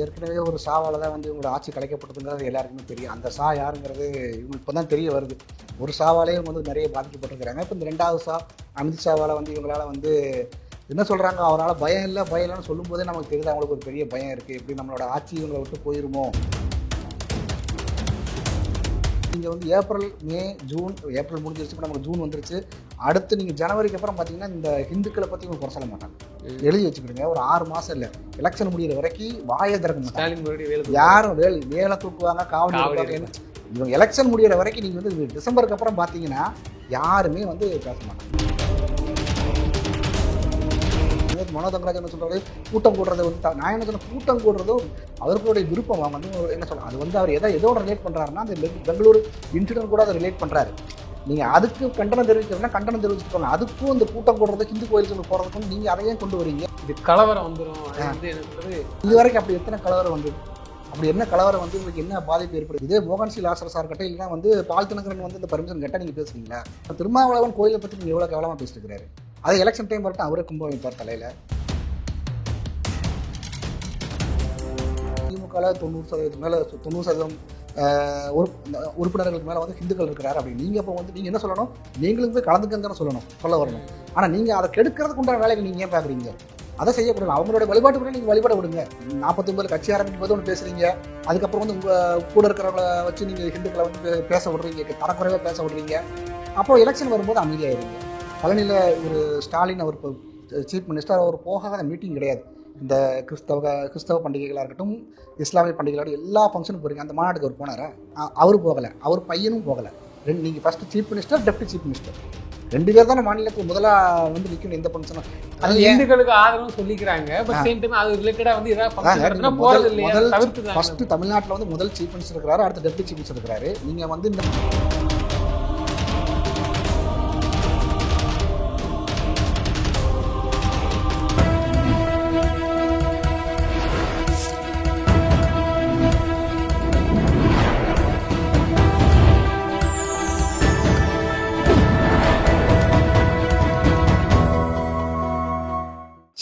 ஏற்கனவே ஒரு சாவால் தான் வந்து இவங்களோட ஆட்சி கலைக்கப்பட்டதுங்கிறது எல்லாருக்குமே தெரியும். அந்த சா யாருங்கிறது இவங்களுக்கு இப்போ தான் தெரிய வருது. ஒரு சாவாலே இவங்க வந்து நிறைய பாதிக்கப்பட்டிருக்கிறாங்க. இப்போ இந்த 2வது சா அமித்ஷாவால் வந்து இவங்களால் வந்து என்ன சொல்கிறாங்க, அவரால் பயம் இல்லைன்னு சொல்லும்போதே நமக்கு தெரியுது அவங்களுக்கு ஒரு பெரிய பயம் இருக்குது. எப்படி நம்மளோட ஆட்சி இவங்களை விட்டு போயிருமோ. நீங்கள் வந்து ஏப்ரல், மே, ஜூன், ஏப்ரல் முடிஞ்சிருச்சு, இப்போ நமக்கு ஜூன் வந்துருச்சு. அடுத்து நீங்கள் ஜனவரிக்கு அப்புறம் பார்த்தீங்கன்னா இந்த ஹிந்துக்களை பற்றி இவங்க குறை சொல்ல மாட்டாங்க. எழுதி வச்சுக்கிடுங்க, ஒரு 6 மாதம் இல்லை, எலெக்ஷன் முடிகிற வரைக்கும் வாயை திறக்க மாட்டாங்க. யாரும் வேலை தூக்குவாங்க, காவல் எடுப்பாங்க. இவங்க எலெக்ஷன் முடிகிற வரைக்கும் நீங்கள் வந்து டிசம்பருக்கு அப்புறம் பார்த்தீங்கன்னா யாருமே வந்து பேச மாட்டாங்க. மனோ தங்கராஜ் என்ன சொல்கிறாரு, கூட்டம் கூடுறது வந்து நான் என்ன சொன்ன, கூட்டம் கூடுறதும் அவர்களுடைய விருப்பம். அவங்க வந்து என்ன சொல்கிறாங்க, அது வந்து அவர் எதோட ரிலேட் பண்ணுறாருன்னா அந்த பெங்களூரு இன்சிடென்ட் கூட அதை ரிலேட் பண்ணுறாரு. நீங்கள் அதுக்கு கண்டனம் தெரிவிக்கிறதுனா கண்டனம் தெரிவிச்சுக்கோங்க. அதுக்கும் இந்த கூட்டம் கூடுறது, ஹிந்து கோயிலுக்கு போகிறதுக்கும் நீங்கள் அதையே கொண்டு வரீங்க. இது கலவரம் வந்துடும். இது வரைக்கும் அப்படி எத்தனை கலவரம் வந்து, அப்படி என்ன கலவரம் வந்து உங்களுக்கு என்ன பாதிப்பு ஏற்படுது? இதே மோகன் சி லாசர் சார் கிட்ட இல்லைன்னா வந்து பால் தினகரன் வந்து இந்த பர்மிஷன் கேட்டால் நீங்கள் பேசுவீங்களா? திருமாவளவன் கோயிலை பற்றி நீங்கள் எவ்வளோ கேவலமாக பேசிட்டு இருக்கிறாரு. அது எலெக்ஷன் டைம் வரட்டும் அவரே கும்ப வைப்பார் தலையில். திமுகவில் 90% மேலே 90% உறுப்பினர்களுக்கு மேலே வந்து ஹிந்துக்கள் இருக்கிறாரு. அப்படி நீங்கள் இப்போ வந்து நீங்கள் என்ன சொல்லணும், நீங்களும் போய் கலந்துக்கன்னு சொல்ல வரணும். ஆனால் நீங்கள் அதை கெடுக்கிறதுக்கு உண்டான வேலைக்கு நீங்கள் ஏன் பார்க்குறீங்க? அதை செய்யக்கூடாது. அவங்களோட வழிபாட்டு முறை நீங்கள் வழிபட விடுங்க. 49 கட்சி ஆரம்பிக்கும் போது ஒன்று பேசுகிறீங்க, அதுக்கப்புறம் வந்து உங்கள் கூட இருக்கிறவங்கள வச்சு நீங்கள் ஹிந்துக்களை வந்து பேச விடுறீங்க, தரக்குறைவாக பேச விடுறீங்க. அப்போ எலெக்ஷன் வரும்போது அமைதியாகிடுங்க. பழனியில் ஒரு ஸ்டாலின் அவர் சீஃப் மினிஸ்டர், அவர் போகாத மீட்டிங் கிடையாது. இந்த கிறிஸ்தவ பண்டிகைகளாக இருக்கட்டும், இஸ்லாமிய பண்டிகைகளாக எல்லா ஃபங்க்ஷனும் போகிறீங்க. அந்த மாநாட்டுக்கு அவர் போனாரா? அவர் போகலை, அவர் பையனும் போகலை. நீங்கள் first chief minister, deputy chief minister 2 பேர் தானே மாநிலத்துக்கு முதலாக வந்து நிற்கணும் எந்த ஃபங்க்ஷனும். அது இந்துக்களுக்கு ஆதரவு சொல்லிக்கிறாங்க. அது ரிலேட்டடாக வந்து ஃபஸ்ட்டு தமிழ்நாட்டில் வந்து முதல் சீஃப் மினிஸ்டர் இருக்கிறாரு, அடுத்து டெப்டி சீஃப் மினிஸ்டர் இருக்கிறாரு. நீங்கள் வந்து இந்த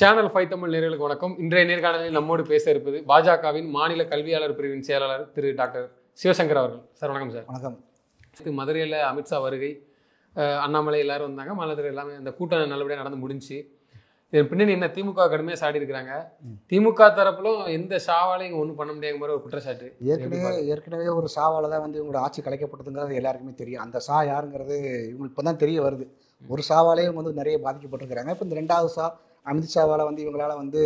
சேனல் 5 தமிழ் நேயர்களுக்கு வணக்கம். இன்றைய நேர்காணலில் நம்மோடு பேச இருப்பது பாஜகவின் மாநில கல்வியாளர் பிரிவின் செயலாளர் திரு டாக்டர் சிவசங்கர் அவர்கள். சார் வணக்கம். சார் வணக்கம். மதுரையில் அமித்ஷா வருகை, அண்ணாமலை எல்லாரும் வந்தாங்க, மாநிலத்தில் எல்லாமே அந்த கூட்டம் நல்லபடியாக நடந்து முடிஞ்சு. இதன் பின்னணி என்ன, திமுக கடுமையாக சாடி இருக்கிறாங்க. திமுக தரப்பிலும் எந்த சாவாலையும் ஒன்றும் பண்ண முடியாத மாதிரி ஒரு குற்றச்சாட்டு. ஏற்கனவே ஒரு சாவால் தான் வந்து இவங்களோட ஆட்சி கலைக்கப்பட்டதுங்கிறது எல்லாருக்குமே தெரியும். அந்த சா யாருங்கிறது இவங்களுக்கு இப்போ தான் தெரிய வருது. ஒரு சாவாலே இவங்க வந்து நிறைய பாதிக்கப்பட்டிருக்கிறாங்க. இப்போ இந்த 2வது சா அமித்ஷாவால் வந்து இவங்களால் வந்து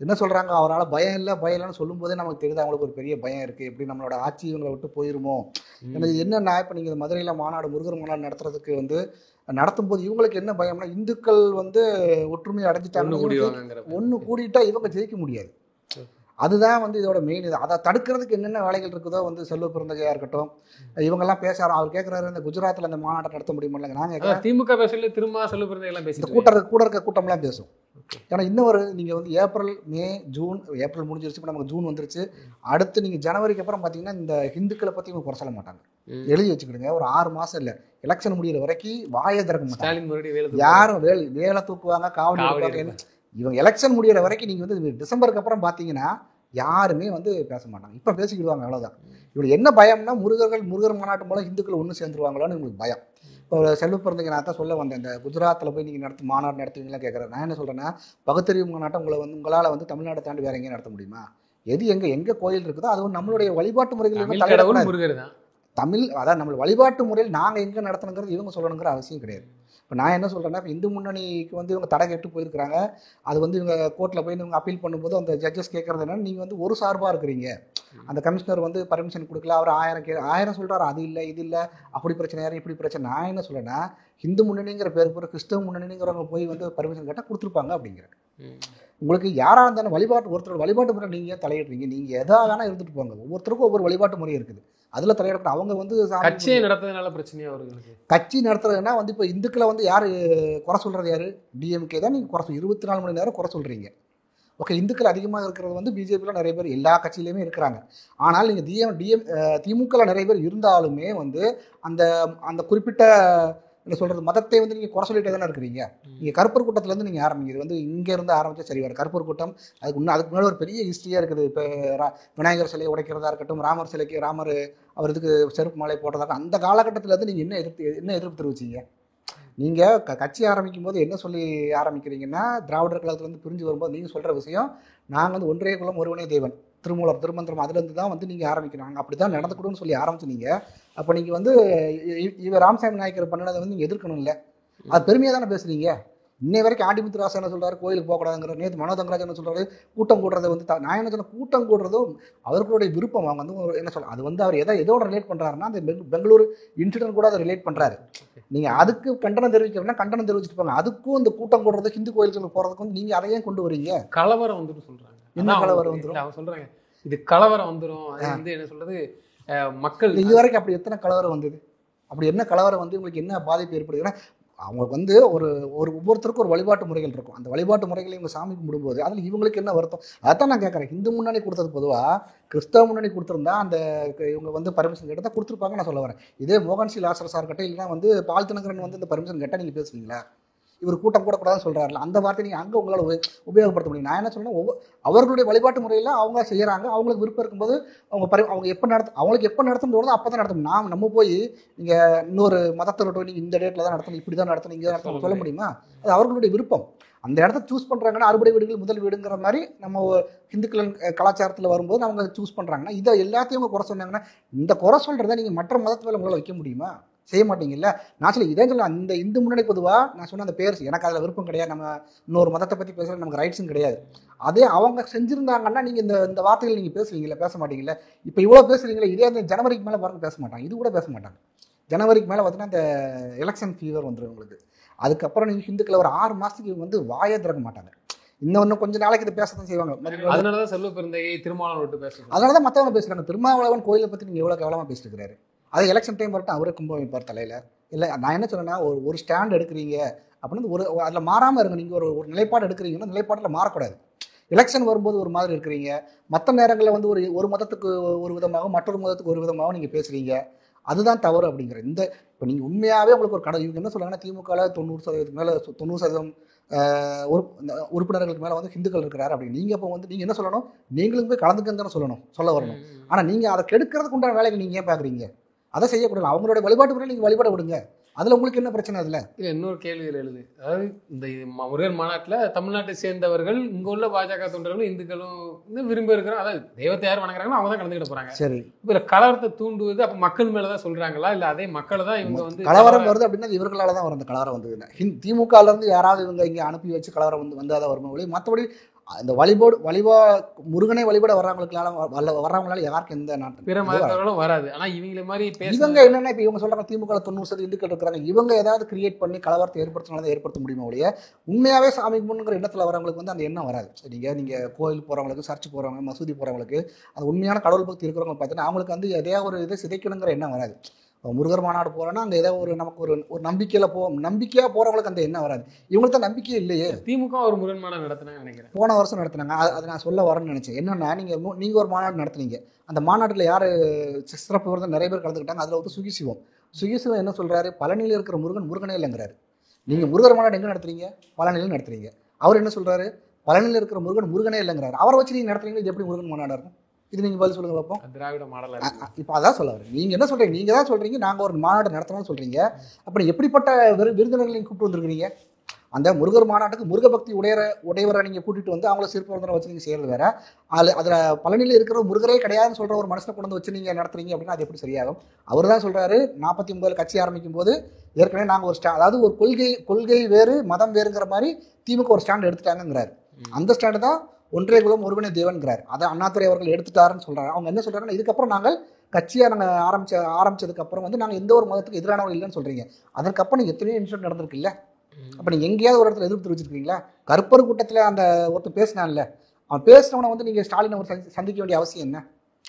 என்ன சொல்கிறாங்க, அவரால் பயம் இல்லைன்னு சொல்லும்போதே நமக்கு தெரியுது அவங்களுக்கு ஒரு பெரிய பயம் இருக்குது. எப்படி நம்மளோட ஆட்சி இவங்களை விட்டு போயிருமோ. எனக்கு என்னென்ன, இப்போ நீங்கள் மதுரையில் முருகர் மாநாடு நடத்துறதுக்கு வந்து நடத்தும் போது இவங்களுக்கு என்ன பயம்னா, இந்துக்கள் வந்து ஒற்றுமையை அடைஞ்சிட்டாங்க, ஒன்று கூடிட்டா இவங்க ஜெயிக்க முடியாது. அதுதான் வந்து இதோட மெயின். இது அதை தடுக்கிறதுக்கு என்னென்ன வேலைகள் இருக்குதோ வந்து செல்வ பிறந்தகையாக இருக்கட்டும், இவங்கெல்லாம் பேசுகிறார். அவர் கேட்குறாரு, இந்த குஜராத்தில் அந்த மாநாட்டை நடத்த முடியுமில்ல. நாங்கள் திமுக பேசல திரும்ப செல்வ பிறந்தகைலாம் பேசி கூட இருக்க கூட்டம்லாம் பேசும். ஏன்னா இன்னொரு நீங்கள் வந்து ஏப்ரல், மே, ஜூன், ஏப்ரல் முடிஞ்சிருச்சு, இப்போ நமக்கு ஜூன் வந்துருச்சு. அடுத்து நீங்கள் ஜனவரிக்கு அப்புறம் பார்த்தீங்கன்னா இந்த ஹிந்துக்களை பற்றி இவங்க குறை சொல்ல மாட்டாங்க. எழுதி வச்சுக்கிடுங்க, ஒரு 6 மாதம் இல்லை, எலெக்ஷன் முடிகிற வரைக்கும் வாயை திறக்க மாட்டாங்க. யாரும் வேலை தூக்குவாங்க, காவல் எடுப்பாங்க. இவங்க எலெக்ஷன் முடிகிற வரைக்கும் நீங்கள் வந்து டிசம்பருக்கு அப்புறம் பார்த்தீங்கன்னா யாருமே வந்து பேச மாட்டாங்க. இப்போ பேசிக்கிடுவாங்க, அவ்வளோதான். இவங்க என்ன பயம்னா, முருகர் மாநாட்டு மூலம் இந்துக்கள் ஒன்று சேர்ந்துருவாங்களான்னு இவங்களுக்கு பயம். இப்போ செல்வ பிறந்தகை நான் தான் சொல்ல வந்தேன், இந்த குஜராத்தில் போய் நீங்கள் மாநாடு நடத்துவீங்களாம் கேட்குறேன். நான் என்ன சொல்கிறேன்னா, பகுத்தறிவு மாநாட்டம் உங்களால் வந்து தமிழ்நாட்டை தாண்டி வேறு எங்கேயும் நடத்த முடியுமா? எங்கே கோயில் இருக்குதோ அது நம்மளுடைய வழிபாட்டு முறைகள் அதான் நம்ம வழிபாட்டு முறையில் நாங்கள் எங்கே நடத்தணுங்கிறது இவங்க சொல்லணுங்கிற அவசியம் கிடையாது. இப்போ நான் என்ன சொல்கிறேன்னா, இப்போ இந்து முன்னணிக்கு வந்து இவங்க தடை கேட்டு போயிருக்கிறாங்க. அது வந்து இவங்க கோர்ட்டில் போய் இவங்க அப்பீல் பண்ணும்போது அந்த ஜட்ஜஸ் கேட்குறது என்னன்னா, நீங்கள் வந்து ஒரு சார்பாக இருக்கிறீங்க. அந்த கமிஷனர் வந்து பர்மிஷன் கொடுக்கல, அவர் 1000 சொல்கிறார், அது இல்லை இது இல்லை, அப்படி பிரச்சனை யாரும் இப்படி பிரச்சனை. நான் என்ன சொல்கிறேன்னா, இந்து முன்னணிங்கிற பேருக்கு போகிற கிறிஸ்தவ முன்னணிங்கிறவங்க போய் வந்து பர்மிஷன் கேட்டால் கொடுத்துருப்பாங்க அப்படிங்கிறேன். உங்களுக்கு யாராக இருந்தாலும் ஒருத்தரோட வழிபாட்டு முறை நீங்கள் ஏன் தலையிடுறீங்க? நீங்கள் எதாக வேணால் இருந்துட்டு போங்க. ஒவ்வொருத்தருக்கும் ஒவ்வொரு வழிபாட்டு முறை இருக்குது, அதில் தலையிடக்கூடாது. அவங்க வந்து கட்சியை நடத்துறதுனால பிரச்சனையாக அவர்களுக்கு. கட்சி நடத்துறதுன்னா வந்து இப்போ இந்துக்களை வந்து யார் குறை சொல்கிறது? யார்? டிஎம்கே தான். நீங்கள் குறை 24 மணி நேரம் குறை சொல்கிறீங்க. ஓகே, இந்துக்கள் அதிகமாக இருக்கிறது வந்து பிஜேபியில் நிறைய பேர் எல்லா கட்சியிலையுமே இருக்கிறாங்க. ஆனால் நீங்கள் திமுகவில் நிறைய பேர் இருந்தாலுமே வந்து அந்த குறிப்பிட்ட என்ன சொல்கிறது, மதத்தை வந்து நீங்கள் குறை சொல்லிட்டே தானே இருக்கிறீங்க. நீங்கள் கருப்பர் கூட்டத்துலேருந்து நீங்கள் ஆரம்பிங்க. இது வந்து இங்கேருந்து ஆரம்பித்தா சரி வரும். கருப்பர் கூட்டம் அதுக்கு முன்னாடி ஒரு பெரிய ஹிஸ்ட்ரியாக இருக்குது. இப்போ விநாயகர் சிலையை உடைக்கிறதா இருக்கட்டும், ராமர் சிலைக்கு அவர் இதுக்கு செருப்பு மாலை போட்டதாக அந்த காலகட்டத்திலேருந்து நீங்கள் என்ன எதிர்ப்பு தெரிவிச்சிங்க? நீங்கள் கட்சி ஆரம்பிக்கும் போது என்ன சொல்லி ஆரம்பிக்கிறீங்கன்னா, திராவிடர் கழகத்துலேருந்து பிரிஞ்சு வரும்போது நீங்கள் சொல்கிற விஷயம், நாங்கள் வந்து ஒன்றே குலம் ஒருவனே தேவன், திருமூலர் திருமந்திரம், அதுலேருந்து தான் வந்து நீங்கள் ஆரம்பிக்கிறாங்க, அப்படி தான் நடந்துக்கணும்னு சொல்லி ஆரம்பிச்சுனீங்க. அப்போ நீங்கள் வந்து இவர் ராமசாமி நாயக்கர் பண்ணதை வந்து நீங்கள் எதிர்க்கணும் இல்லை, அது பெருமையாக தானே பேசுகிறீங்க. இன்னை வரைக்கும் ஆண்டிமுத்துராசன் என்ன சொல்கிறாரு, கோயிலுக்கு போகக்கூடாதுங்கிற. நேற்று மனோதங்கராஜ் என்ன சொல்கிறாரு, கூட்டம் கூடுறதை வந்து நான் என்ன சொன்ன, கூட்டம் கூடுறதும் அவர்களுடைய விருப்பம். அவங்க வந்து என்ன சொல்ல, அது வந்து அவர் எதோட ரிலேட் பண்ணுறாருன்னா, அந்த பெங்களூர் இன்சிடென்ட் கூட அதை ரிலேட் பண்ணுறாரு. நீங்கள் அதுக்கு கண்டனம் தெரிவிக்கிறோம்னா கண்டனம் தெரிவிச்சுட்டு போங்க. அதுக்கும் இந்த கூட்டம் கூடுறது, ஹிந்து கோயில்களுக்கு போகிறதுக்கு வந்து நீங்கள் அதையே கொண்டு வரீங்க. கலவரம் வந்துடும் சொல்கிறாங்க. என்ன கலவரம் வந்துடும்? அவங்க சொல்கிறாங்க இது கலவரம் வந்துடும். அது வந்து என்ன சொல்கிறது, மக்கள் இது வரைக்கும் அப்படி எத்தனை கலவரம் வந்தது? அப்படி என்ன கலவரம் வந்து உங்களுக்கு என்ன பாதிப்பு ஏற்படுது? ஏன்னா அவங்களுக்கு வந்து ஒவ்வொருத்தருக்கும் ஒரு வழிபாட்டு முறைகள் இருக்கும். அந்த வழிபாட்டு முறைகளை இவங்க சாமி கும்பிடும்போது அதில் இவங்களுக்கு என்ன வருத்தம்? அதான் நான் கேட்குறேன். ஹிந்து முன்னணி கொடுத்தது பொதுவாக, கிறிஸ்தவ முன்னணி கொடுத்துருந்தா அந்த இவங்க வந்து பர்மிஷன் கேட்டால் கொடுத்துருப்பாங்க நான் சொல்ல வரேன். இதே மோகன் சி லாசர் சார் கிட்ட இல்லைன்னா வந்து பால் தினகரன் வந்து இந்த பர்மிஷன் கேட்டால் நீங்கள் பேசுவீங்களா? இவர் கூட்டம் கூடக்கூடாதுன்னு சொல்கிறாருல, அந்த வார்த்தை நீங்கள் அங்கே உங்களால் உபயோகப்படுத்த முடியும். நான் என்ன சொல்கிறேன், அவர்களுடைய வழிபாட்டு முறையில் அவங்க செய்கிறாங்க. அவங்களுக்கு விருப்பம் இருக்கும்போது அவங்க அவங்களுக்கு எப்போ நடத்தணும் தோணுதோ அப்போ தான் நடத்தணும். நம்ம போய் நீங்கள் இன்னொரு மதத்தோட நீங்கள் இந்த டேட்டில் தான் நடத்தணும், இப்படி தான் நடத்தணும், இங்கே தான் நடத்தணும் சொல்ல முடியுமா? அது அவர்களுடைய விருப்பம். அந்த இடத்த சூஸ் பண்ணுறாங்கன்னா, அறுபடை வீடுகள் முதல் வீடுங்கிற மாதிரி நம்ம ஹிந்துக்களின் கலாச்சாரத்தில் வரும்போது அவங்க சூஸ் பண்ணுறாங்கன்னா, இதை எல்லாத்தையும் அவங்க குறை சொன்னாங்கன்னா, இந்த குறை சொல்கிறத நீங்கள் மற்ற மதத்து மேலே உங்களால் வைக்க முடியுமா? செய்ய மாட்டீங்கல்ல. நான் சொல்ல இதே சொல்ல, அந்த இந்து முன்னணி பொதுவாக நான் சொன்ன அந்த பேர் எனக்கு அதில் விருப்பம் கிடையாது. நம்ம இன்னொரு மதத்தை பற்றி பேசுகிறது நமக்கு ரைட்ஸும் கிடையாது. அதே அவங்க செஞ்சுருந்தாங்கன்னா நீங்கள் இந்த வார்த்தைகள் நீங்கள் பேசுவீங்களா? பேச மாட்டீங்களா? இப்போ இவ்வளோ பேசுகிறீங்களா? இதே அந்த ஜனவரிக்கு மேலே பாருங்க பேச மாட்டாங்க. இது கூட பேச மாட்டாங்க. ஜனவரிக்கு மேலே பார்த்தீங்கன்னா இந்த எலெக்ஷன் ஃபீவர் வந்துடும் உங்களுக்கு. அதுக்கப்புறம் நீங்கள் ஹிந்துக்களை ஒரு 6 மாதத்துக்கு இவங்க வந்து வாயே திறக்க மாட்டாங்க. இன்னும் கொஞ்சம் நாளைக்கு இதை பேசத்தான் செய்வாங்க. அதனாலதான் செல்வ பெருந்தகை திருமாவளவன் விட்டு பேசுறாங்க. அதனால தான் மற்றவங்க பேசுகிறாங்க. திருமாவளவன் கோயிலை பற்றி நீங்கள் எவ்வளோ கேவலமாக பேசிட்டு இருக்கிறாரு. அதே எலெக்ஷன் டைம் வரட்டும் அவரே கும்ப வைப்பார் தலையில். இல்லை நான் என்ன சொல்றேன்னா, ஒரு ஸ்டாண்ட் எடுக்கிறீங்க அப்படின்னு அதில் மாறாமல் இருங்க. நீங்கள் ஒரு நிலைப்பாடு எடுக்கிறீங்கன்னா நிலைப்பாட்டில் மாறக்கூடாது. எலெக்ஷன் வரும்போது ஒரு மாதிரி இருக்கிறீங்க, மற்ற நேரங்களில் வந்து ஒரு மதத்துக்கு ஒரு விதமாகவும் மற்றொரு மதத்துக்கு ஒரு விதமாகவும் நீங்கள் பேசுகிறீங்க. அதுதான் தவறு அப்படிங்கிற. இப்போ நீங்கள் உண்மையாகவே உங்களுக்கு ஒரு கடை இவங்க என்ன சொல்கிறாங்கன்னா, திமுகவில் 90% மேலே 90% உறுப்பினர்களுக்கு மேலே வந்து ஹிந்துக்கள் இருக்கிறாரு அப்படின்னு. நீங்கள் இப்போ வந்து நீங்கள் என்ன சொல்லணும், நீங்களும் போய் கலந்துக்கன்னு தானே சொல்ல வரணும். ஆனால் நீங்கள் அதை கெடுக்கிறதுக்கு உண்டான வேலைக்கு நீங்கள் ஏன் பார்க்குறீங்க? அதை செய்யக்கூடாது. அவங்களோட வழிபாட்டு முறையில் நீங்கள் வழிபாட விடுங்க. அதில் உங்களுக்கு என்ன பிரச்சனை? அதில் இல்லை இன்னொரு கேள்விகள் எழுது. அதாவது இந்த முருகன் மாநாட்டில் தமிழ்நாட்டை சேர்ந்தவர்கள் இங்கே உள்ள பாஜக தொண்டர்களும் இந்துக்களும் வந்து விரும்பி இருக்கிறோம். அதாவது தெய்வத்தை யார் வணங்குறாங்களோ அவங்க தான் கலந்துக்கிட போகிறாங்க. சரி, இப்போ கலவரத்தை தூண்டுவது அப்போ மக்கள் மேலே தான் சொல்கிறாங்களா, இல்லை அதே மக்களை தான் இவங்க வந்து கலவரம் வருது அப்படின்னா இவர்களால் தான் வரும் அந்த கலவரம் வந்து. திமுகலேருந்து யாராவது இவங்க இங்கே அனுப்பி வச்சு கலவரம் வந்தாதான் வரும். மற்றபடி இந்த முருகனை வழிபட வர்றவங்களால யாருக்கும் எந்த நாட்டு பிற மதத்தவர்களும் வராது. ஆனா இவங்களை மாதிரி இவங்க என்னன்னா, இப்ப இவங்க சொல்றாங்க திமுக 90% இந்துக்கள் இருக்கிறாங்க, இவங்க ஏதாவது கிரியேட் பண்ணி கலவரத்தை ஏற்படுத்த முடியுமா ஒழிய உண்மையாவே சாமி கும்பிடுங்கிற எண்ணத்துல வரவங்களுக்கு வந்து அந்த எண்ணம் வராது. நீங்க கோயில் போறவங்களுக்கு, சர்ச் போறவங்க, மசூதி போறவங்களுக்கு, அது உண்மையான கடவுள் பக்தி இருக்கிறவங்க பார்த்தீங்கன்னா அவங்களுக்கு வந்து எதையா ஒரு இதை சிதைக்கணுங்கிற எண்ணம் வராது. முருகர் மாநாடு போறோன்னா அங்கே ஏதோ நமக்கு ஒரு நம்பிக்கையா போறவங்களுக்கு அந்த எண்ணம் வராது. இவங்களுக்கு தான் நம்பிக்கையே இல்லையே. திமுக ஒரு முருகன் மாநாடு நடத்தினாங்க நினைக்கிறேன், போன வருஷம் நடத்தினாங்க. அதை நான் சொல்ல வரேன்னு நினைச்சேன். என்னன்னா, நீங்க ஒரு மாநாடு நடத்துனீங்க. அந்த மாநாட்டில் யாரு சிறப்பு விருது நிறைய பேர் கலந்துக்கிட்டாங்க. அதில் வந்து சுகிசிவம் என்ன சொல்றாரு, பழனியில் இருக்கிற முருகனே இல்லைங்கிறாரு. நீங்க முருகர் மாநாடு எங்க நடத்துறீங்க? பழனியில் நடத்துறீங்க. அவர் என்ன சொல்றாரு, பழனியில் இருக்கிற முருகனே இல்லைங்கிறாரு. அவரை வச்சு நீங்க நடத்துறீங்க, இது எப்படி முருகன் மாநாடு இருக்கும்? இது நீங்க பதில் சொல்லுங்க பார்ப்போம். திராவிட மாடல். இப்போ அதான் சொல்ல வரேன். நீங்க என்ன சொல்றீங்க, நீங்க தான் சொல்றீங்க நாங்க ஒரு மாநாடு நடத்தணும்னு சொல்றீங்க. அப்படி எப்படிப்பட்ட விருந்தினர்களை கூப்பிட்டு வந்துருக்கீங்க? அந்த முருகர் மாநாட்டுக்கு முருக பக்தி உடையவரை நீங்க கூட்டிட்டு வந்து அவங்கள சிறப்பு விருந்தினரை வச்சு நீங்க செய்யறது வேற. அதுல பழனியில் இருக்கிற முருகரே கிடையாதுன்னு சொல்ற ஒரு மனுஷனை கொண்டு வந்து வச்சு நீங்க நடத்துறீங்க அப்படின்னா அது எப்படி சரியாகும்? அவர் தான் சொல்றாரு 49 கட்சி ஆரம்பிக்கும் போது ஏற்கனவே நாங்க ஒரு அதாவது ஒரு கொள்கை வேறு மதம் வேறுங்கிற மாதிரி திமுக ஒரு ஸ்டாண்ட் எடுத்துட்டாங்கிறாரு. அந்த ஸ்டாண்டு தான் ஒன்றே குலம் ஒருவனே தேவன்கிறார். அதை அண்ணாதுரை அவர்கள் எடுத்துட்டாருன்னு சொல்றாரு. அவங்க என்ன சொல்றாங்கன்னா, இதுக்கப்புறம் நாங்கள் கட்சியை நாங்கள் ஆரம்பிச்சதுக்கு அப்புறம் வந்து நாங்கள் எந்த ஒரு மதத்துக்கு எதிரானவங்க இல்லைன்னு சொல்றீங்க. அதற்கப்புறம் நீங்கள் எத்தனையோ இன்சிடென்ட் நடந்திருக்கு இல்லை? அப்போ நீங்கள் எங்கேயாவது ஒரு இடத்துல எதிர்ப்பு தெரிவிச்சிருக்கீங்களா? கருப்பர் கூட்டத்தில் அந்த ஒருத்தர் பேசினான்ல, அவன் பேசினவனை வந்து நீங்கள் ஸ்டாலினை ஒரு சந்திக்க வேண்டிய அவசியம் என்ன?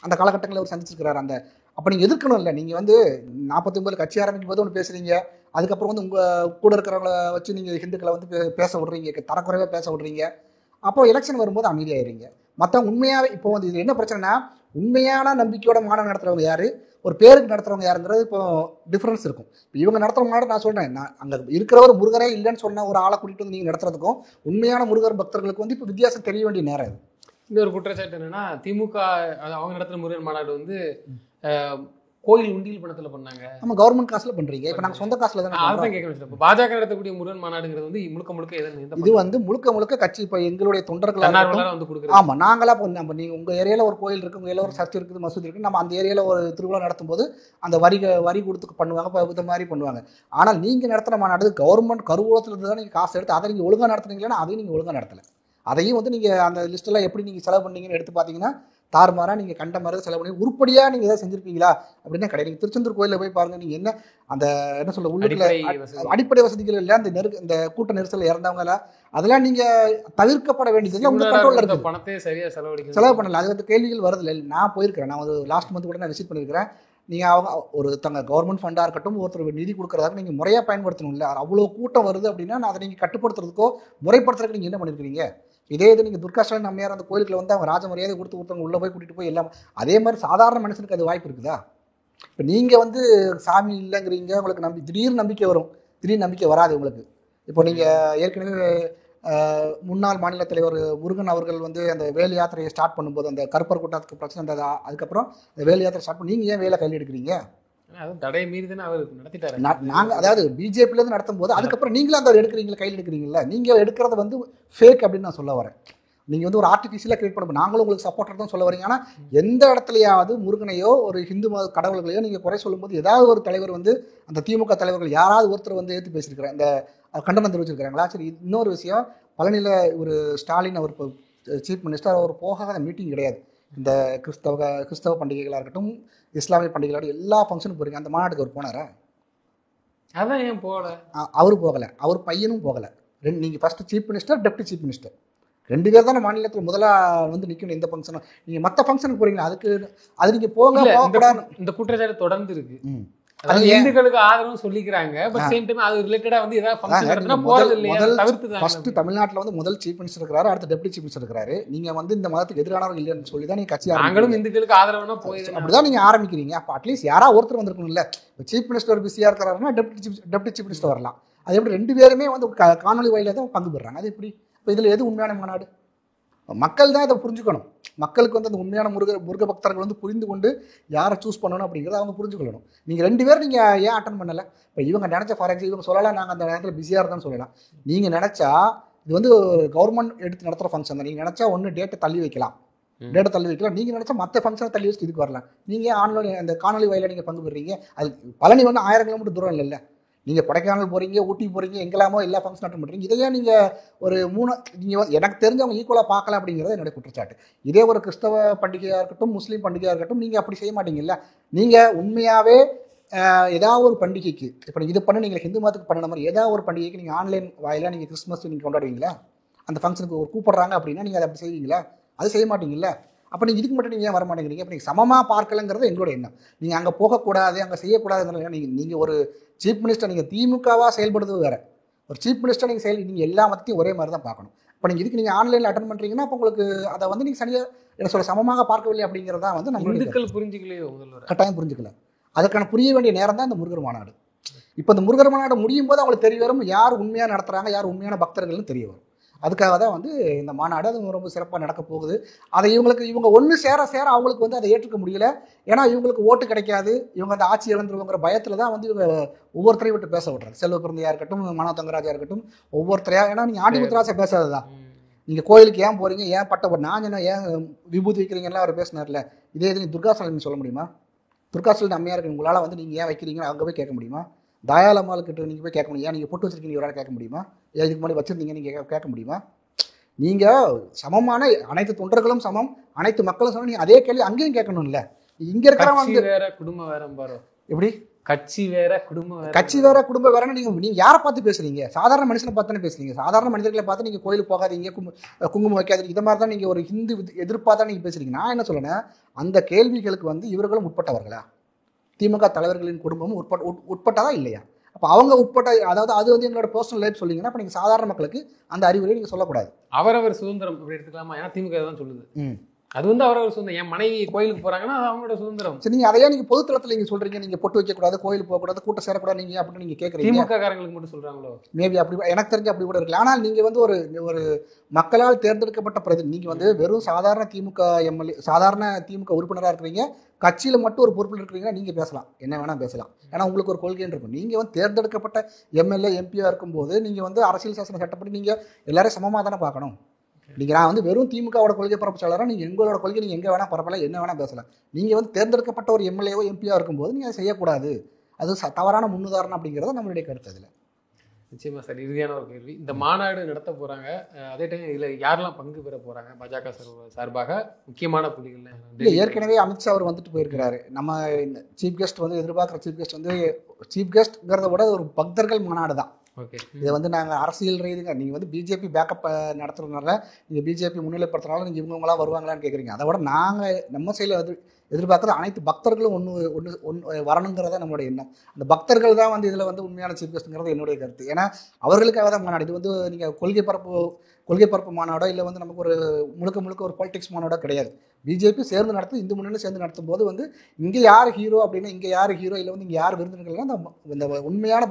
அந்த காலகட்டங்களில் அவர் சந்திச்சிருக்கிறார். அப்போ நீங்கள் எதிர்க்கணும் இல்லை? நீங்கள் வந்து 49 கட்சி ஆரம்பிக்கும் போது ஒன்று பேசுறீங்க, அதுக்கப்புறம் வந்து உங்கள் கூட இருக்கிறவங்கள வச்சு நீங்கள் ஹிந்துக்களை வந்து பேச விடுறீங்க, தரக்குறைவாக பேச விடுறீங்க. அப்போ எலெக்ஷன் வரும்போது அமைதியாயிருங்க. மற்றவங்க உண்மையாகவே இப்போ வந்து இது என்ன பிரச்சனைனா, உண்மையான நம்பிக்கையோட மாநாடு நடத்துறவங்க யாரு, ஒரு பேருக்கு நடத்துறவங்க யாருங்கிறது இப்போ டிஃப்ரென்ஸ் இருக்கும். இப்போ இவங்க நடத்துற மாநாடு நான் சொல்றேன், நான் அங்கே இருக்கிறவர் முருகரே இல்லைன்னு சொன்ன ஒரு ஆளை கூட்டிட்டு வந்து நீங்கள் நடத்துறதுக்கும் உண்மையான முருகர் பக்தர்களுக்கு வந்து இப்போ வித்தியாசம் தெரிய வேண்டிய நேரம் இது. இன்னொரு குற்றச்சாட்டு என்னன்னா, திமுக அவங்க நடத்துற முருகன் மாநாடு வந்து கோயில் உண்டியல் பணத்துல பண்ணாங்க. நம்ம கவர்மெண்ட் காசுல பண்றீங்க, இப்போ நாங்கள் சொந்த காசுல தான். அதான் கேட்க வச்சிருப்போம். பாஜக நடத்தக்கூடிய முருகன் மாநாடுங்கிறது வந்து முழுக்க இது வந்து முழுக்க கட்சி இப்போ எங்களுடைய தொண்டர்கள் வந்து கொடுக்குறது. ஆமா, நாங்களா நம்ம நீங்க உங்க ஏரியால ஒரு கோயில் இருக்கு, உங்க ஏரியால ஒரு சர்ச் இருக்குது, மசூதி இருக்கு, நம்ம அந்த ஏரியால ஒரு திருவிழா நடத்தும் போது அந்த வரி கொடுத்து பண்ணுவாங்க, இந்த மாதிரி பண்ணுவாங்க. ஆனால் நீங்க நடத்துற மாநாடு கவர்மெண்ட் கருவூலத்துல இருந்து தான் நீங்க காசு எடுத்து அதை நீங்க ஒழுங்கா நடத்துறீங்களா? அதையும் நீங்க ஒழுங்கா நடத்தல. அதையும் வந்து நீங்க அந்த லிஸ்ட் எல்லாம் எப்படி நீங்க செலவு பண்ணீங்கன்னு எடுத்து பாத்தீங்கன்னா தாறுமாறா நீங்க கண்ட மாதிரி செலவு பண்ணி உருப்படியா நீங்க ஏதாவது செஞ்சிருப்பீங்களா அப்படின்னா கிடையாது. நீங்க திருச்செந்தூர் கோயில போய் பாருங்க, நீங்க என்ன சொல்ல உள்ளுக்குள்ள அடிப்படை வசதிகள் இல்ல, இந்த கூட்ட நெரிசல் இறந்தவங்க அதெல்லாம் நீங்க தவிர்க்கப்பட வேண்டியது உங்க கண்ட்ரோல்ல இருக்கு. பணத்தை சரியா செலவு பண்ணல. அது வந்து கேள்விகள் வருது இல்லை. நான் போயிருக்கிறேன், நான் ஒரு லாஸ்ட் மந்த் கூட நான் விசிட் பண்ணியிருக்கிறேன். நீங்கள் அவங்க ஒருத்தங்க கவர்மெண்ட் ஃபண்டாக இருக்கட்டும், ஒருத்தர் நிதி கொடுக்குறதாக நீங்கள் முறையாக பயன்படுத்தணும் இல்லை. அவ்வளோ கூட்டம் வருது அப்படின்னா அதை நீங்கள் கட்டுப்படுத்துறதுக்கோ முறைப்படுத்துறதுக்கு நீங்கள் என்ன பண்ணியிருக்கிறீங்க? இதே இது நீங்கள் துர்கா ஸ்டாலின் அம்மையார் அந்த கோயிலுக்குள்ள வந்து அவங்க ராஜ மரியாதை கொடுத்து ஒருத்தவங்க உள்ளே போய் கூட்டிகிட்டு போய் எல்லாம் அதே மாதிரி சாதாரண மனுஷனுக்கு அது வாய்ப்பு இருக்குதா? இப்போ நீங்கள் வந்து சாமி இல்லைங்கிறீங்க, உங்களுக்கு திடீர்னு நம்பிக்கை வரும், திடீர்னு நம்பிக்கை வராது உங்களுக்கு. இப்போ நீங்கள் ஏற்கனவே முன்னாள் மாநில தலைவர் முருகன் அவர்கள் வந்து அந்த வேல் யாத்திரையை ஸ்டார்ட் பண்ணும்போது அந்த கருப்பர் கூட்டத்துக்கு பிரச்சனை இருந்ததா, அதுக்கப்புறம் அந்த வேல் யாத்திரை ஸ்டார்ட் பண்ணி நீங்கள் ஏன் வேலை கையில் எடுக்கிறீங்க? தடையை மீறி தானே அவர் நடத்திட்டாரு. நாங்கள் அதாவது பிஜேபியிலேருந்து நடத்தும் போது அதுக்கப்புறம் நீங்களும் அந்த எடுக்கிறீங்களா, கையில் எடுக்கிறீங்களா? நீங்கள் எடுக்கிறது வந்து ஃபேக் அப்படின்னு நான் சொல்ல வரேன். நீங்கள் வந்து ஒரு ஆர்டிஃபிஷியலாக கிரியேட் பண்ண, நாங்களும் உங்களுக்கு சப்போர்ட்டர் தான் சொல்ல வரீங்க. ஆனால் எந்த இடத்துலையாவது முருகனையோ ஒரு ஹிந்து மத கடவுள்களையோ நீங்கள் குறை சொல்லும்போது ஏதாவது ஒரு தலைவர் வந்து அந்த திமுக தலைவர்கள் யாராவது ஒருத்தர் வந்து ஏற்று பேசியிருக்கிறேன், இந்த கண்டனம் தெரிவிச்சிருக்கிறாங்களா? சரி, இன்னொரு விஷயம், பழனியில் ஒரு ஸ்டாலின் அவர் இப்போ சீஃப் மினிஸ்டர், அவர் போகாத மீட்டிங் கிடையாது. இந்த கிறிஸ்தவ பண்டிகைகளாக இருக்கட்டும், இஸ்லாமிய பண்டிகைகளாக எல்லா ஃபங்க்ஷனும் போகிறீங்க. அந்த மாநாட்டுக்கு அவர் போனாரா? அதான் ஏன் போகல? அவரு போகலை, அவர் பையனும் போகலை. நீங்கள் first chief minister, deputy chief minister 2 பேர் தானே மாநிலத்தில் முதலாக வந்து நிற்கணும். எந்த ஃபங்க்ஷனும் நீங்கள் மற்ற ஃபங்க்ஷனுக்கு போகிறீங்களா, அது நீங்கள் போக. இந்த குற்றச்சாட்டு தொடர்ந்து இருக்கு. இந்துக்களுக்கு ஆதரவு சொல்லிக்கிறாங்க, பட் சேம் டைம் அது ரிலேட்டடா வந்து ஏதாவது ஃபங்க்ஷன் நடந்தா போறது இல்லையா? தவிர்த்துதான். ஃபர்ஸ்ட் தமிழ்நாட்டுல வந்து முதல் சீஃப் மினிஸ்டர் இருக்காரு, அடுத்து டெப்டி சீஃப் மினிஸ்டர் இருக்காரு. நீங்க வந்து இந்த மதத்துக்கு எதிரானவங்க இல்லைன்னு சொல்லி தான் நீங்க கட்சி நாங்களும் இந்துக்களுக்கு ஆதரவுனா போயிடும் அப்படிதான் நீங்க ஆரம்பிக்கிறீங்க. அப்ப அட்லீஸ்ட் யாராவது ஒருத்தர் வந்திருக்கணும் இல்ல. சீஃப் மினிஸ்டர் பிஸியா இருக்கிறாருன்னா டெப்டி சீஃப் மினிஸ்டர் வரலாம். அது எப்படி 2 பேருமே வந்து காணொலி வாயில தான் பங்கு பெறாங்க? அது எப்படி? இப்போ இதுல எது உண்மையான மாநாடு? மக்கள் தான் இதை புரிஞ்சுக்கணும். மக்களுக்கு வந்து அந்த உண்மையான முருக பக்தர்கள் வந்து புரிந்து கொண்டு யாரை சூஸ் பண்ணணும் அப்படிங்கிறத அவங்க புரிஞ்சுக்கணும். நீங்கள் 2 பேரும் நீங்கள் ஏன் அட்டன் பண்ணலை? இப்போ இவங்க நினச்ச, ஃபார் எக்ஸாம்பிள் இவங்க சொல்லலாம், நாங்கள் அந்த நேரத்தில் பிஸியாக இருந்தோம்னு சொல்லலாம். நீங்கள் நினச்சா இது வந்து கவர்மெண்ட் எடுத்து நடத்துகிற ஃபங்க்ஷன் தான். நீங்கள் நினச்சா ஒன்று டேட்டை தள்ளி வைக்கலாம், நீங்கள் நினச்சா மற்ற ஃபங்க்ஷனை தள்ளி வச்சு இதுக்கு வரலாம். நீங்கள் ஆன்லைன் அந்த காணொலி வாயில நீங்கள் பங்கு பெறுறீங்க. அது பழனி வந்து 1000 கிலோமீட்டர் தூரம் இல்லைல்ல. நீங்கள் கொடைக்கானல் போகிறீங்க, ஊட்டி போகிறீங்க, எங்கெல்லாமோ எல்லா ஃபங்க்ஷன் அட்டன் பண்ணுறீங்க. இதையே நீங்கள் ஒரு நீங்கள் எனக்கு தெரிஞ்சவங்க ஈக்குவலாக பார்க்கலாம் அப்படிங்கிறது என்னுடைய குற்றச்சாட்டு. இதே ஒரு கிறிஸ்தவ பண்டிகையாக இருக்கட்டும், முஸ்லீம் பண்டிகையாக இருக்கட்டும், நீங்கள் அப்படி செய்ய மாட்டீங்கல்ல. நீங்கள் உண்மையாகவே ஏதாவது ஒரு பண்டிகைக்கு, இப்போ இது பண்ணி நீங்கள் ஹிந்து மதத்துக்கு பண்ணின மாதிரி ஏதாவது ஒரு பண்டிகைக்கு நீங்கள் ஆன்லைன் வாயிலாக நீங்கள் கிறிஸ்மஸ் நீங்கள் கொண்டாடுவீங்களா? அந்த ஃபங்க்ஷனுக்கு ஒரு கூப்பிட்றாங்க அப்படின்னா நீங்கள் அதை அப்படி செய்வீங்களா? அது செய்ய மாட்டீங்கல்ல. அப்போ நீங்கள் இதுக்கு மட்டும் நீங்கள் ஏன் வர மாட்டேங்கிறீங்க? அப்போ நீங்கள் சமமாக பார்க்கலங்கிறது எங்களோட எண்ணம். நீங்கள் அங்கே போகக்கூடாது, அங்கே செய்யக்கூடாதுங்கிற நீங்கள் ஒரு சீஃப் மினிஸ்டர், நீங்கள் திமுகவாக செயல்படுறது வேறு. ஒரு சீஃப் மினிஸ்டர் நீங்கள் எல்லா மதத்தையும் ஒரே மாதிரி தான் பார்க்கணும். இப்போ நீங்கள் இதுக்கு நீங்கள் ஆன்லைனில் அட்டன் பண்ணுறீங்கன்னா அப்போ உங்களுக்கு அதை வந்து நீங்கள் சரியாக என்ன சொல்ல சமமாக பார்க்கவில்லை அப்படிங்கிறதா வந்து நம்ம இந்துக்கள் புரிஞ்சுக்கலையோ, கட்டாயம் புரிஞ்சுக்கல. அதுக்கான புரிய வேண்டிய நேரம் தான் இந்த முருகர் மாநாடு. இப்போ இந்த முருகர் மாநாடு முடியும் போது அவங்களுக்கு தெரிய வரும் யார் உண்மையாக நடத்துகிறாங்க, யார் உண்மையான பக்தர்கள்னு தெரிய வரும். அதுக்காக தான் வந்து இந்த மாநாடு அது ரொம்ப சிறப்பாக நடக்க போகுது. அதை இவங்க ஒன்று சேர அவங்களுக்கு வந்து அதை ஏற்றுக்க முடியல. ஏன்னா இவங்களுக்கு ஓட்டு கிடைக்காது, இவங்க அந்த ஆட்சி இழந்துருவோங்கிற பயத்தில் தான் வந்து இவங்க ஒவ்வொருத்தரையும் விட்டு பேச விட்றாங்க. செல்வ பிறந்தையாக இருக்கட்டும், மனோ தங்கராஜா இருக்கட்டும், ஒவ்வொருத்தரையா. ஏன்னா நீங்கள் ஆண்டி முத்துராஜா பேசாததான். நீங்கள் கோயிலுக்கு ஏன் போகிறீங்க, ஏன் பட்ட நான் என்ன ஏன் விபூதி வைக்கிறீங்கலாம் அவர் பேசினார்ல. இதே இது துர்கா ஸ்டாலின் சொல்ல முடியுமா? துர்கா ஸ்டாலின் அம்மையாக இருக்கு, உங்களால் வந்து நீங்கள் ஏன் வைக்கிறீங்கன்னு அங்கே போய் கேட்க முடியுமா? தாயாளம்மாளுக்கிட்ட நீங்கள் போய் கேட்க முடியும், ஏன் நீங்கள் பொட்டு வச்சிருக்கீங்க இவரால் கேட்க முடியுமா? ஏன் இதுக்கு முன்னாடி வச்சுருந்தீங்க நீங்கள் கேட்க முடியுமா? நீங்கள் சமமான அனைத்து தொண்டர்களும் சமம், அனைத்து மக்களும் சமம். நீங்கள் அதே கேள்வி அங்கேயும் கேட்கணும்ல. இங்கே இருக்கிறவங்க வேற குடும்பம் வேற பாரு. எப்படி கட்சி வேற குடும்பம் வேற, கட்சி வேற குடும்பம் வேறன்னு நீங்கள் யாரை பார்த்து பேசுறீங்க? சாதாரண மனுஷனை பார்த்து தானே பேசுறீங்க. சாதாரண மனிதர்களை பார்த்து நீங்கள் கோயிலுக்கு போகாதீங்க, குங்குமம் வைக்காதீங்க, இதை மாதிரி தான் நீங்கள் ஒரு ஹிந்து எதிர்ப்பாக தான் நீங்கள் பேசுறீங்க. நான் என்ன சொல்லேன்னா, அந்த கேள்விகளுக்கு வந்து இவர்களும் உட்பட்டவர்களா? திமுக தலைவர்களின் குடும்பமும் உட்பட்டதா இல்லையா? அப்போ அவங்க உட்பட்ட, அதாவது அது வந்து எங்களோட பர்சனல் லைஃப் சொல்லிங்கன்னா அப்போ நீங்கள் சாதாரண மக்களுக்கு அந்த அறிவுரையை நீங்கள் சொல்லக்கூடாது. அவரவர் சுதந்திரம் அப்படி எடுத்துக்கலாமா? ஏன்னா திமுக தான் சொல்லுது. அது வந்து அவரோட சுதந்திரம். என் மனைவி கோயிலுக்கு போறாங்கன்னா அது அவங்களோட சுதந்திரம். சரி, நீங்க அதையா நீங்க பொதுத்தளத்துல நீங்க சொல்றீங்க, நீங்க பொட்டு வைக்கக்கூடாது, கோயில் போகக்கூடாது, கூட்டம் சேரக்கூடாது நீங்க அப்படின்னு நீங்க கேட்குறீங்க. திமுக காரங்களுக்கு மட்டும் சொல்றாங்களோ? மேபி அப்படி எனக்கு தெரிஞ்சு அப்படி கூட இருக்கலாம். ஆனால் நீங்க வந்து ஒரு மக்களால் தேர்ந்தெடுக்கப்பட்ட பிரதி, நீங்க வந்து வெறும் சாதாரண திமுக எம்எல்ஏ, சாதாரண திமுக உறுப்பினராக இருக்கிறீங்க, கட்சியில மட்டும் ஒரு பொறுப்பில் இருக்கிறீங்கன்னா நீங்க பேசலாம், என்ன வேணா பேசலாம். ஏன்னா உங்களுக்கு ஒரு கொள்கைன்னு இருக்கும். நீங்க வந்து தேர்ந்தெடுக்கப்பட்ட எம்எல்ஏ எம்பியா இருக்கும்போது நீங்க வந்து அரசியல் சாசன சட்டப்படி நீங்க எல்லாரும் சமமாக தானே பார்க்கணும். நீங்கள் நான் வந்து வெறும் திமுகவோட கொள்கை பரப்புச்சாளராக நீங்கள் எங்களோட கொள்கை நீங்கள் எங்கே வேணால் பரப்பலாம், என்ன வேணால் பேசலாம். நீங்கள் வந்து தேர்ந்தெடுக்கப்பட்ட ஒரு எம்எல்ஏவோ எம்பியாக இருக்கும்போது நீங்கள் அதை செய்யக்கூடாது. அது தவறான முன்னுதாரணம் அப்படிங்கிறத நம்மளுடைய கருத்து. அதில் நிச்சயமா சார், இறுதியான ஒரு கேள்வி. இந்த மாநாடு நடத்த போகிறாங்க, அதே டைம் இதில் யாரெல்லாம் பங்கு பெற போகிறாங்க பாஜக சார்பாக முக்கியமான புள்ளிகள்? இல்லை, ஏற்கனவே அமித்ஷா அவர் வந்துட்டு போயிருக்கிறாரு. நம்ம சீஃப் கெஸ்ட் வந்து எதிர்பார்க்குற சீஃப் கெஸ்ட் வந்து சீஃப் கெஸ்ட்ங்கிறத விட ஒரு பக்தர்கள் மாநாடு தான். ஓகே, இதை வந்து நாங்கள் அரசியல் ரீதியாக நீங்கள் வந்து பிஜேபி பேக்கப் நடத்துறதுனால, நீங்கள் பிஜேபி முன்னிலைப்படுத்துறதுனால நீங்கள் இவங்களாம் வருவாங்களான்னு கேட்குறீங்க. அதை விட நாங்கள் நம்ம சைடில் எதிர்பார்க்குறது அனைத்து பக்தர்களும் ஒன்று வரணுங்கிறத நம்மளுடைய எண்ணம். அந்த பக்தர்கள் தான் வந்து இதில் வந்து உண்மையான சீஃப் கெஸ்ட்டுங்கிறது என்னுடைய கருத்து. ஏன்னா அவர்களுக்காக தான் மாநாடு. இது வந்து நீங்கள் கொள்கை பரப்பு மாநாடோ இல்லை வந்து நமக்கு ஒரு முழுக்க ஒரு பாலிடிக்ஸ் மாநாடோ கிடையாது. பிஜேபி சேர்ந்து நடத்தும், இந்து முன்னணி சேர்ந்து நடத்தும் போது வந்து இங்கே யார் ஹீரோ அப்படின்னா, இங்கே யார் ஹீரோ இல்லை வந்து இங்கே யார் விருந்தினர்கள்னா இந்த உண்மையான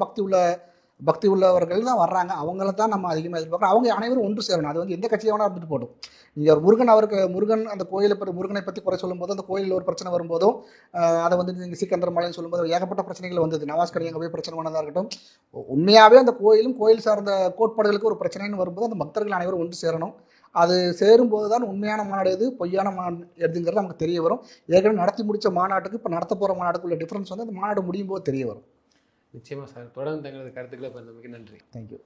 பக்தி உள்ளவர்கள் தான் வர்றாங்க. அவங்கள தான் நம்ம அதிகமாக எதிர்பார்க்குறோம். அவங்க அனைவரும் ஒன்று சேரணும். அது வந்து எந்த கட்சியாகவும் இருந்துட்டு போடும். நீங்கள் ஒரு முருகன் அந்த கோயிலை பற்றி, முருகனை பற்றி குறை சொல்லும்போது, அந்த கோயிலில் ஒரு பிரச்சனை வரும்போதும், அதை வந்து நீங்கள் சிக்கந்தர் மலைன்னு சொல்லும்போது ஏகப்பட்ட பிரச்சனைகள் வந்தது. நவாஸ்கர் எங்கே போய் பிரச்சனை பண்ணதாக இருக்கட்டும், உண்மையாகவே அந்த கோயில் சார்ந்த கோட்பாடுகளுக்கு ஒரு பிரச்சனைன்னு வரும்போது அந்த பக்தர்கள் அனைவரும் ஒன்று சேரணும். அது சேரும்போது தான் உண்மையான மாநாடு எது, பொய்யான மாநாடு எதுங்கிறது நமக்கு தெரிய வரும். ஏற்கனவே நடத்தி முடித்த மாநாட்டுக்கு இப்போ நடத்த போகிற மாநாட்டுக்குள்ள டிஃப்ரென்ஸ் வந்து அந்த மாநாடு முடியும் போது தெரிய வரும். நிச்சயமாக சார், தொடர்ந்து தங்களது கருத்துக்களை பகிர்ந்தமைக்கு நன்றி. தேங்க்யூ.